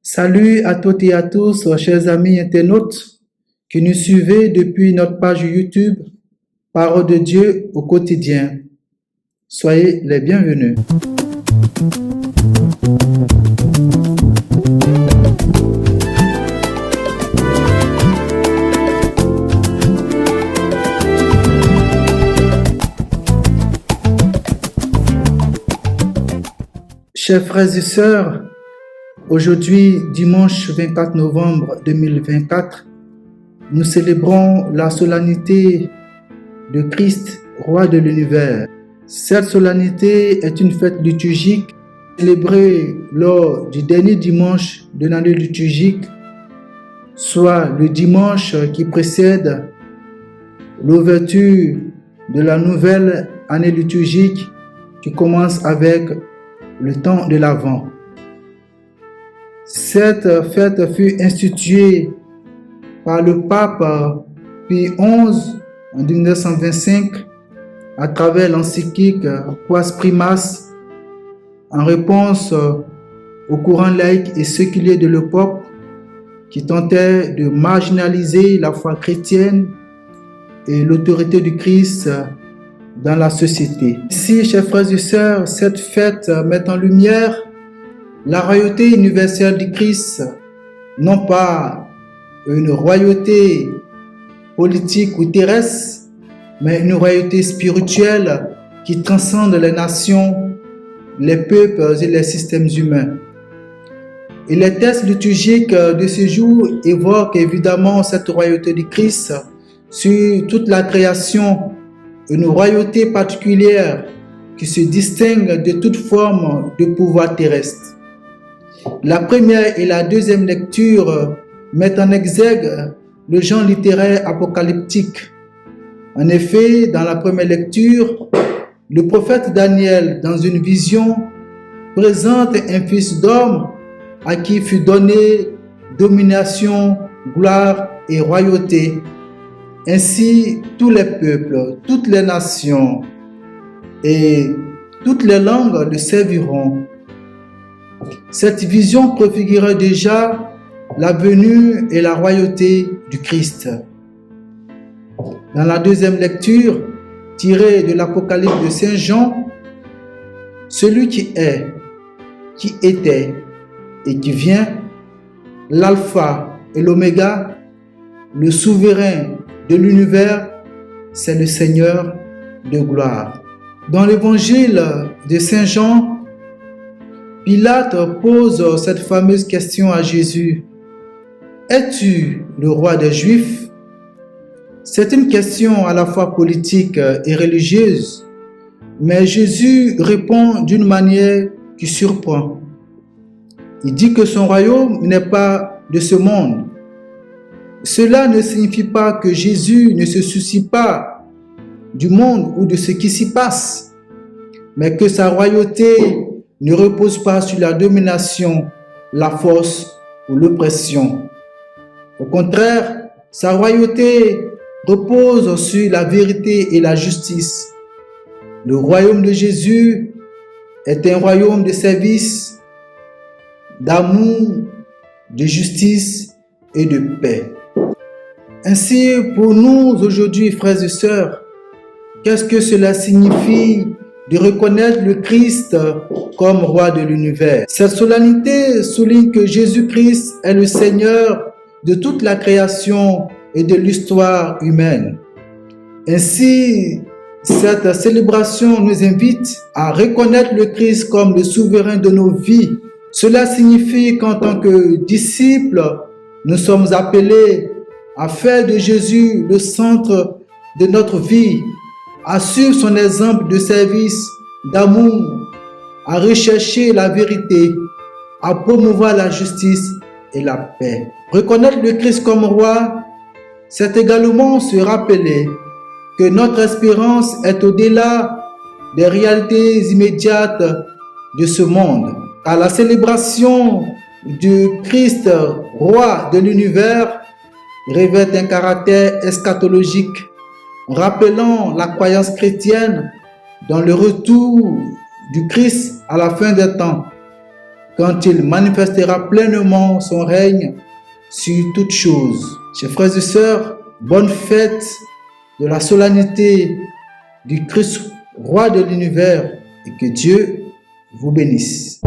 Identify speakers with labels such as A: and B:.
A: Salut à toutes et à tous, chers amis internautes qui nous suivez depuis notre page YouTube Parole de Dieu au quotidien. Soyez les bienvenus. Chers frères et sœurs, aujourd'hui, dimanche 24 novembre 2024, nous célébrons la solennité de Christ, roi de l'univers. Cette solennité est une fête liturgique célébrée lors du dernier dimanche de l'année liturgique, soit le dimanche qui précède l'ouverture de la nouvelle année liturgique qui commence avec le temps de l'Avent. Cette fête fut instituée par le pape Pie XI en 1925 à travers l'encyclique Quas Primas en réponse au courant laïque et séculier de l'époque qui tentait de marginaliser la foi chrétienne et l'autorité du Christ dans la société. Ici, chers frères et sœurs, cette fête met en lumière la royauté universelle du Christ, non pas une royauté politique ou terrestre, mais une royauté spirituelle qui transcende les nations, les peuples et les systèmes humains. Et les textes liturgiques de ce jour évoquent évidemment cette royauté du Christ sur toute la création, une royauté particulière qui se distingue de toute forme de pouvoir terrestre. La première et la deuxième lecture mettent en exergue le genre littéraire apocalyptique. En effet, dans la première lecture, le prophète Daniel, dans une vision, présente un fils d'homme à qui fut donnée domination, gloire et royauté. Ainsi, tous les peuples, toutes les nations et toutes les langues le serviront. Cette vision préfigurait déjà la venue et la royauté du Christ. Dans la deuxième lecture, tirée de l'Apocalypse de Saint Jean, celui qui est, qui était et qui vient, l'alpha et l'oméga, le souverain de l'univers, c'est le Seigneur de gloire. Dans l'évangile de Saint Jean, Pilate pose cette fameuse question à Jésus. Es-tu le roi des Juifs? C'est une question à la fois politique et religieuse, mais Jésus répond d'une manière qui surprend. Il dit que son royaume n'est pas de ce monde. Cela ne signifie pas que Jésus ne se soucie pas du monde ou de ce qui s'y passe, mais que sa royauté ne repose pas sur la domination, la force ou l'oppression. Au contraire, sa royauté repose sur la vérité et la justice. Le royaume de Jésus est un royaume de service, d'amour, de justice et de paix. Ainsi, pour nous aujourd'hui, frères et sœurs, qu'est-ce que cela signifie de reconnaître le Christ comme roi de l'univers? Cette solennité souligne que Jésus-Christ est le Seigneur de toute la création et de l'histoire humaine. Ainsi, cette célébration nous invite à reconnaître le Christ comme le souverain de nos vies. Cela signifie qu'en tant que disciples, nous sommes appelés à faire de Jésus le centre de notre vie, à suivre son exemple de service, d'amour, à rechercher la vérité, à promouvoir la justice et la paix. Reconnaître le Christ comme roi, c'est également se rappeler que notre espérance est au-delà des réalités immédiates de ce monde. À la célébration du Christ, roi de l'univers, revêt un caractère eschatologique, rappelant la croyance chrétienne dans le retour du Christ à la fin des temps. quand il manifestera pleinement son règne sur toutes choses. Chers frères et sœurs, bonne fête de la solennité du Christ, roi de l'univers, et que Dieu vous bénisse.